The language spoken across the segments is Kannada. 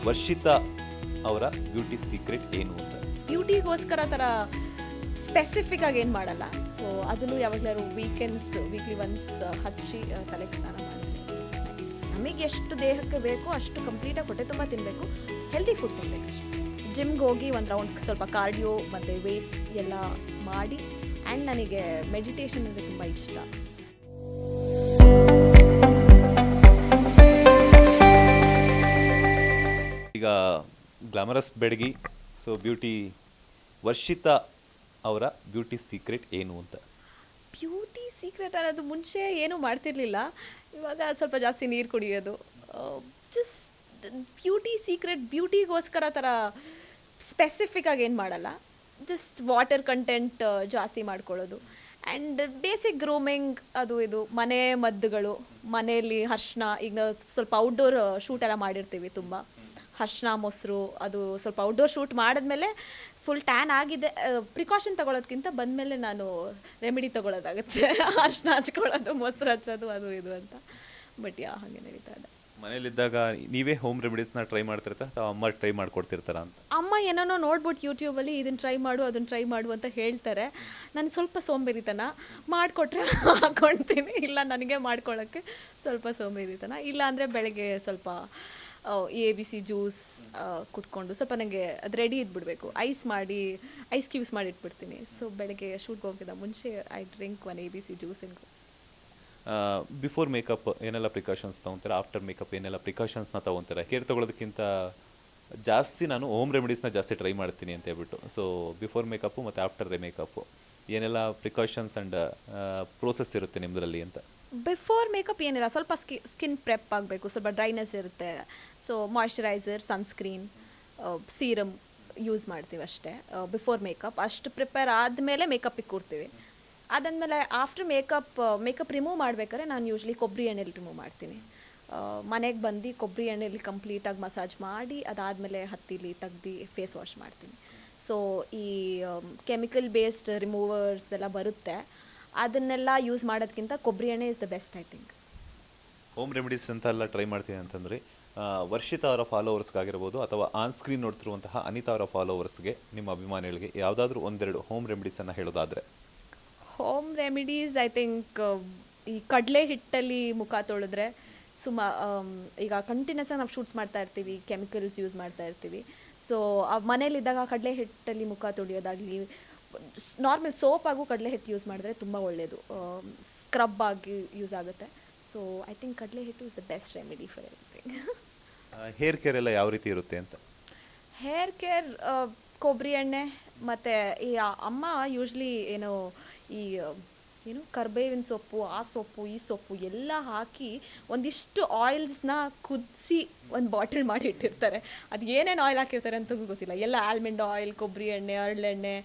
ವರ್ಷಿತಾ ಅವರ ಬ್ಯೂಟಿ ಸೀಕ್ರೆಟ್ ಏನು ಅಂತ. ಬ್ಯೂಟಿಗೋಸ್ಕರ ಥರ ಸ್ಪೆಸಿಫಿಕ್ ಆಗಿ ಏನು ಮಾಡಲ್ಲ. ಸೊ ಅದನ್ನು ಯಾವಾಗಲಾದ್ರು ವೀಕ್ಲಿ ಒನ್ಸ್ ಹಚ್ಚಿ ತಲೆಗೆ ಸ್ನಾನ ಮಾಡಿದ್ರೆ ನಮಗೆ ಎಷ್ಟು ದೇಹಕ್ಕೆ ಬೇಕೋ ಅಷ್ಟು ಕಂಪ್ಲೀಟಾಗಿ ಹೊಟ್ಟೆ ತುಂಬ ತಿನ್ನಬೇಕು, ಹೆಲ್ದಿ ಫುಡ್ ತಿನ್ನಬೇಕು ಅಷ್ಟೇ. ಜಿಮ್ಗೆ ಹೋಗಿ ಒಂದು ರೌಂಡ್ ಸ್ವಲ್ಪ ಕಾರ್ಡಿಯೋ ಮತ್ತು ವೇಟ್ಸ್ ಎಲ್ಲ ಮಾಡಿ. ಆ್ಯಂಡ್ ನನಗೆ ಮೆಡಿಟೇಷನ್ ಅಂದರೆ ತುಂಬ ಇಷ್ಟ. ಈಗ ಗ್ಲಾಮರಸ್ ಬೆಡಗಿ, ಸೊ ವರ್ಷಿತಾ ಅವರ ಬ್ಯೂಟಿ ಸೀಕ್ರೆಟ್ ಏನು ಅಂತ. ಬ್ಯೂಟಿ ಸೀಕ್ರೆಟ್ ಅನ್ನೋದು ಮುಂಚೆ ಏನೂ ಮಾಡ್ತಿರ್ಲಿಲ್ಲ, ಇವಾಗ ಸ್ವಲ್ಪ ಜಾಸ್ತಿ ನೀರು ಕುಡಿಯೋದು. ಜಸ್ಟ್ ಬ್ಯೂಟಿ ಸೀಕ್ರೆಟ್ ಬ್ಯೂಟಿಗೋಸ್ಕರ ಥರ ಸ್ಪೆಸಿಫಿಕ್ ಆಗಿ ಏನು ಮಾಡಲ್ಲ. ಜಸ್ಟ್ ವಾಟರ್ ಕಂಟೆಂಟ್ ಜಾಸ್ತಿ ಮಾಡ್ಕೊಳ್ಳೋದು ಆ್ಯಂಡ್ ಬೇಸಿಕ್ ಗ್ರೂಮಿಂಗ್, ಅದು ಇದು ಮನೆ ಮದ್ದುಗಳು. ಮನೆಯಲ್ಲಿ ಅರ್ಶಿನ, ಈಗ ನಾವು ಸ್ವಲ್ಪ ಔಟ್ಡೋರ್ ಶೂಟ್ ಎಲ್ಲ ಮಾಡಿರ್ತೀವಿ, ತುಂಬ ಅರ್ಶಿನ ಮೊಸರು, ಅದು ಸ್ವಲ್ಪ ಔಟ್ಡೋರ್ ಶೂಟ್ ಮಾಡಿದ್ಮೇಲೆ ಫುಲ್ ಟ್ಯಾನ್ ಆಗಿದೆ, ಪ್ರಿಕಾಷನ್ ತೊಗೊಳೋದ್ಕಿಂತ ಬಂದಮೇಲೆ ನಾನು ರೆಮಿಡಿ ತೊಗೊಳೋದಾಗುತ್ತೆ. ಅರ್ಶಿನ ಹಚ್ಕೊಳ್ಳೋದು, ಮೊಸರು ಹಚ್ಚೋದು, ಅದು ಇದು ಅಂತ. ಬಟ್ ಹಾಗೆ ನಡೀತಾ ಇದೆ. ಮನೇಲಿದ್ದಾಗ ನೀವೇ ಹೋಮ್ ರೆಮಿಡೀಸ್ನ ಟ್ರೈ ಮಾಡ್ತಿರ್ತಾ ಅಥವಾ ಅಮ್ಮ ಟ್ರೈ ಮಾಡ್ಕೊಡ್ತಿರ್ತಾರ ಅಂತ? ಅಮ್ಮ ಏನೋ ನೋಡ್ಬಿಟ್ಟು ಯೂಟ್ಯೂಬಲ್ಲಿ ಇದನ್ನು ಟ್ರೈ ಮಾಡು ಅದನ್ನು ಟ್ರೈ ಮಾಡು ಅಂತ ಹೇಳ್ತಾರೆ. ನಾನು ಸ್ವಲ್ಪ ಸೋಂಬೇರಿತನ, ಮಾಡಿಕೊಟ್ರೆ ಹಾಕ್ಕೊಳ್ತೀನಿ, ಇಲ್ಲ ನನಗೆ ಮಾಡ್ಕೊಳ್ಳೋಕ್ಕೆ ಸ್ವಲ್ಪ ಸೋಂಬೇರಿತನ. ಇಲ್ಲ ಅಂದರೆ ಬೆಳಗ್ಗೆ ಸ್ವಲ್ಪ ABC ಜ್ಯೂಸ್ ಕುಟ್ಕೊಂಡು ಸ್ವಲ್ಪ ನನಗೆ ಅದು ರೆಡಿ ಇದ್ಬಿಡಬೇಕು, ಐಸ್ ಕ್ಯೂಬ್ಸ್ ಮಾಡಿ ಇಟ್ಬಿಡ್ತೀನಿ. ಸೊ ಬೆಳಗ್ಗೆ ಶೂಟ್ಗೆ ಹೋಗಿದ್ದ ಮುಂಚೆ I drink one ABC juice. Before makeup ಏನೆಲ್ಲ ಪ್ರಿಕಾಷನ್ಸ್ ತೊಗೊತಾರೆ, ಆಫ್ಟರ್ ಮೇಕಪ್ ಏನೆಲ್ಲ ಪ್ರಿಕಾಷನ್ಸ್ನ ತೊಗೊತಾರೆ? ಕೇರ್ ತೊಗೊಳೋದಕ್ಕಿಂತ ಜಾಸ್ತಿ ನಾನು ಹೋಮ್ ರೆಮಿಡೀಸ್ನ ಜಾಸ್ತಿ ಟ್ರೈ ಮಾಡ್ತೀನಿ ಅಂತ ಹೇಳ್ಬಿಟ್ಟು. ಸೊ ಬಿಫೋರ್ ಮೇಕಪ್ಪು ಮತ್ತು ಆಫ್ಟರ್ ಮೇಕಪ್ಪು ಏನೆಲ್ಲ ಪ್ರಿಕಾಷನ್ಸ್ ಆ್ಯಂಡ್ ಪ್ರೋಸೆಸ್ ಇರುತ್ತೆ ನಿಮ್ಮದ್ರಲ್ಲಿ ಅಂತ? ಬಿಫೋರ್ ಮೇಕಪ್ ಏನಿಲ್ಲ, ಸ್ವಲ್ಪ ಸ್ಕಿನ್ ಪ್ರೆಪ್ ಆಗಬೇಕು, ಸ್ವಲ್ಪ ಡ್ರೈನೆಸ್ ಇರುತ್ತೆ. So moisturiser, sunscreen, serum use ಮಾಡ್ತೀವಿ ಅಷ್ಟೇ. ಬಿಫೋರ್ ಮೇಕಪ್ ಅಷ್ಟು ಪ್ರಿಪೇರ್ ಆದಮೇಲೆ ಮೇಕಪ್ಪಿಗೆ ಕೂರ್ತೀವಿ. ಅದಾದಮೇಲೆ ಆಫ್ಟರ್ ಮೇಕಪ್ ರಿಮೂವ್ ಮಾಡ್ಬೇಕಾದ್ರೆ ನಾನು ಯೂಶ್ವಲಿ ಕೊಬ್ಬರಿ ಎಣ್ಣೆಲಿ ರಿಮೂವ್ ಮಾಡ್ತೀನಿ. ಮನೆಗೆ ಬಂದು ಕೊಬ್ಬರಿ ಎಣ್ಣೆಲಿ ಕಂಪ್ಲೀಟಾಗಿ ಮಸಾಜ್ ಮಾಡಿ ಅದಾದಮೇಲೆ ಹತ್ತಿಲಿ ತೆಗ್ದು ಫೇಸ್ ವಾಶ್ ಮಾಡ್ತೀನಿ. ಸೊ ಈ ಕೆಮಿಕಲ್ ಬೇಸ್ಡ್ ರಿಮೂವರ್ಸ್ ಎಲ್ಲ ಬರುತ್ತೆ, ಅದನ್ನೆಲ್ಲ ಯೂಸ್ ಮಾಡೋದಕ್ಕಿಂತ ಕೊಬ್ಬರಿ ಎಣ್ಣೆ is the best I think. Home remedies ಅಂತ ಎಲ್ಲ ಟ್ರೈ ಮಾಡ್ತೀನಿ ಅಂತಂದರೆ ವರ್ಷಿತಾ ಅವರ ಫಾಲೋವರ್ಸ್ಗಾಗಿರ್ಬೋದು ಅಥವಾ ಆನ್ ಸ್ಕ್ರೀನ್ ನೋಡ್ತಿರುವಂತಹ ಅನಿತಾ ಅವರ ಫಾಲೋವರ್ಸ್ಗೆ, ನಿಮ್ಮ ಅಭಿಮಾನಿಗಳಿಗೆ ಯಾವುದಾದ್ರೂ ಒಂದೆರಡು ಹೋಮ್ ರೆಮಿಡೀಸನ್ನು ಹೇಳೋದಾದರೆ? ಹೋಮ್ ರೆಮಿಡೀಸ್ ಐ ಥಿಂಕ್ ಈ ಕಡಲೆ ಹಿಟ್ಟಲ್ಲಿ ಮುಖ ತೊಳೆದ್ರೆ ಈಗ ಕಂಟಿನ್ಯೂಸ್ ಆಗಿ ನಾವು ಶೂಟ್ಸ್ ಮಾಡ್ತಾ ಇರ್ತೀವಿ, ಕೆಮಿಕಲ್ಸ್ ಯೂಸ್ ಮಾಡ್ತಾ ಇರ್ತೀವಿ. ಸೊ ಮನೇಲಿದ್ದಾಗ ಕಡಲೆ ಹಿಟ್ಟಲ್ಲಿ ಮುಖ ತೊಳೆಯೋದಾಗಲಿ, ನಾರ್ಮಲ್ ಸೋಪಾಗೂ ಕಡಲೆ ಹಿಟ್ಟು ಯೂಸ್ ಮಾಡಿದ್ರೆ ತುಂಬ ಒಳ್ಳೆಯದು, ಸ್ಕ್ರಬ್ ಆಗಿ ಯೂಸ್ ಆಗುತ್ತೆ. ಸೊ ಐ ಥಿಂಕ್ ಕಡಲೆ ಹಿಟ್ಟು is the best remedy for everything. Hair care ಎಲ್ಲ ಯಾವ ರೀತಿ ಇರುತ್ತೆ ಅಂತ? ಹೇರ್ ಕೇರ್ ಕೊಬ್ಬರಿ ಎಣ್ಣೆ ಮತ್ತು ಈ ಅಮ್ಮ ಯೂಶ್ವಲಿ ಏನು ಕರ್ಬೇವಿನ ಸೊಪ್ಪು, ಆ ಸೊಪ್ಪು ಈ ಸೊಪ್ಪು ಎಲ್ಲ ಹಾಕಿ ಒಂದಿಷ್ಟು ಆಯಿಲ್ಸ್ನ ಕುದಿಸಿ ಒಂದು ಬಾಟಲ್ ಮಾಡಿ ಇಟ್ಟಿರ್ತಾರೆ. ಅದು ಏನೇನು ಆಯಿಲ್ ಹಾಕಿರ್ತಾರೆ ಅಂತ ಗೊತ್ತಿಲ್ಲ. ಎಲ್ಲ ಆಲ್ಮಂಡ್ ಆಯಿಲ್, ಕೊಬ್ಬರಿ ಎಣ್ಣೆ, ಹರಳೆಣ್ಣೆ,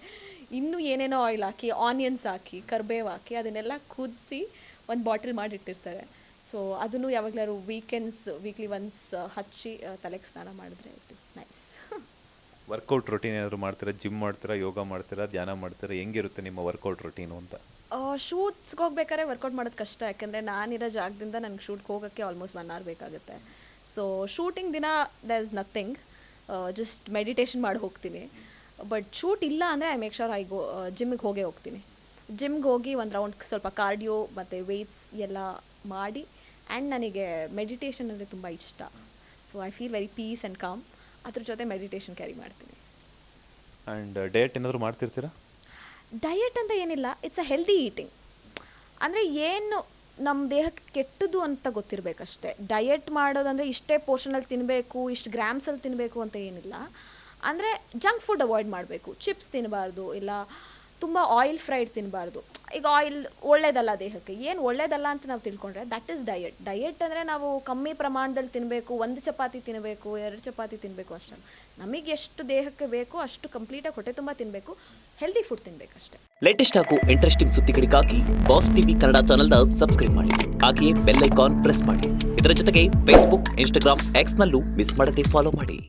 ಇನ್ನೂ ಏನೇನೋ ಆಯಿಲ್ ಹಾಕಿ, ಆನಿಯನ್ಸ್ ಹಾಕಿ, ಕರ್ಬೇವು ಹಾಕಿ ಅದನ್ನೆಲ್ಲ ಕುದಿಸಿ ಒಂದು ಬಾಟಲ್ ಮಾಡಿ ಇಟ್ಟಿರ್ತಾರೆ. ಸೊ ಅದನ್ನು ಯಾವಾಗಲಾದ್ರು ವೀಕ್ಲಿ ಒನ್ಸ್ ಹಚ್ಚಿ ತಲೆಗೆ ಸ್ನಾನ ಮಾಡಿದ್ರೆ it is nice. Workout routine ಏನಾದರೂ ಮಾಡ್ತೀರಾ? ಜಿಮ್ ಮಾಡ್ತೀರಾ, ಯೋಗ ಮಾಡ್ತೀರಾ, ಧ್ಯಾನ ಮಾಡ್ತೀರಾ? ಹೆಂಗಿರುತ್ತೆ ನಿಮ್ಮ ವರ್ಕೌಟ್ ರೊಟೀನು ಅಂತ? ಶೂಟ್ಸ್ಗೆ ಹೋಗ್ಬೇಕಾದ್ರೆ ವರ್ಕೌಟ್ ಮಾಡೋದು ಕಷ್ಟ, ಯಾಕೆಂದರೆ ನಾನಿರೋ ಜಾಗದಿಂದ ನನಗೆ ಶೂಟ್ಗೆ ಹೋಗೋಕ್ಕೆ ಆಲ್ಮೋಸ್ಟ್ 1 hour ಬೇಕಾಗುತ್ತೆ. ಸೊ ಶೂಟಿಂಗ್ ದಿನ there is nothing, just meditation ಮಾಡಿ ಹೋಗ್ತೀನಿ. ಬಟ್ ಶೂಟ್ ಇಲ್ಲ ಅಂದರೆ ಐ ಮೇಕ್ ಶೋರ್ ಜಿಮ್ಮಿಗೆ ಹೋಗ್ತೀನಿ. ಜಿಮ್ಗೆ ಹೋಗಿ ಒಂದು ರೌಂಡ್ ಸ್ವಲ್ಪ ಕಾರ್ಡಿಯೋ ಮತ್ತು ವೇಟ್ಸ್ ಎಲ್ಲ ಮಾಡಿ. ಆ್ಯಂಡ್ ನನಗೆ ಮೆಡಿಟೇಷನ್ ಅಂದರೆ ತುಂಬ ಇಷ್ಟ. So I feel very peace and calm. ಅದ್ರ ಜೊತೆ ಮೆಡಿಟೇಷನ್ ಕ್ಯಾರಿ ಮಾಡ್ತೀನಿ. ಆ್ಯಂಡ್ ಡಯಟ್ ಏನಾದರೂ ಮಾಡ್ತಿರ್ತೀರಾ? ಡಯಟ್ ಅಂತ ಏನಿಲ್ಲ, ಇಟ್ಸ್ ಅ ಹೆಲ್ದಿ ಈಟಿಂಗ್. ಅಂದರೆ ಏನು ನಮ್ಮ ದೇಹಕ್ಕೆ ಕೆಟ್ಟದ್ದು ಅಂತ ಗೊತ್ತಿರಬೇಕಷ್ಟೆ. ಡಯಟ್ ಮಾಡೋದಂದರೆ ಇಷ್ಟೇ ಪೋರ್ಷನಲ್ಲಿ ತಿನ್ನಬೇಕು, ಇಷ್ಟು ಗ್ರಾಮ್ಸಲ್ಲಿ ತಿನ್ನಬೇಕು ಅಂತ ಏನಿಲ್ಲ. ಅಂದರೆ ಜಂಕ್ ಫುಡ್ ಅವಾಯ್ಡ್ ಮಾಡಬೇಕು. ಚಿಪ್ಸ್ ತಿನ್ನಬಾರ್ದು, ಇಲ್ಲ ತುಂಬ ಆಯಿಲ್ ಫ್ರೈಡ್ ತಿನ್ನಬಾರ್ದು. ಈಗ ಆಯಿಲ್ ಒಳ್ಳೇದಲ್ಲ ದೇಹಕ್ಕೆ, ಏನು ಒಳ್ಳೇದಲ್ಲ ಅಂತ ನಾವು ತಿಳ್ಕೊಂಡ್ರೆ ದಟ್ ಈಸ್ ಡಯಟ್. ಡಯಟ್ ಅಂದರೆ ನಾವು ಕಮ್ಮಿ ಪ್ರಮಾಣದಲ್ಲಿ ತಿನ್ನಬೇಕು, 1 ಚಪಾತಿ ತಿನ್ನಬೇಕು, 2 ಚಪಾತಿ ತಿನ್ನಬೇಕು ಅಷ್ಟೇ. ನಮಗೆ ಎಷ್ಟು ದೇಹಕ್ಕೆ ಬೇಕೋ ಅಷ್ಟು ಕಂಪ್ಲೀಟಾಗಿ ಹೊಟ್ಟೆ ತುಂಬ ತಿನ್ನಬೇಕು, ಹೆಲ್ದಿ ಫುಡ್ ತಿನ್ನಬೇಕಷ್ಟೇ. ಲೇಟೆಸ್ಟ್ ಹಾಗೂ ಇಂಟ್ರೆಸ್ಟಿಂಗ್ ಸುದ್ದಿಗಳಿಗಾಗಿ ಬಾಸ್ ಟಿವಿ ಕನ್ನಡ ಚಾನೆಲ್ನ ಸಬ್ಸ್ಕ್ರೈಬ್ ಮಾಡಿ. ಹಾಗೆಯೇ ಬೆಲ್ ಐಕಾನ್ ಪ್ರೆಸ್ ಮಾಡಿ. ಇದರ ಜೊತೆಗೆ ಫೇಸ್ಬುಕ್, ಇನ್ಸ್ಟಾಗ್ರಾಮ್, ಎಕ್ಸ್ನಲ್ಲೂ ಮಿಸ್ ಮಾಡದೆ ಫಾಲೋ ಮಾಡಿ.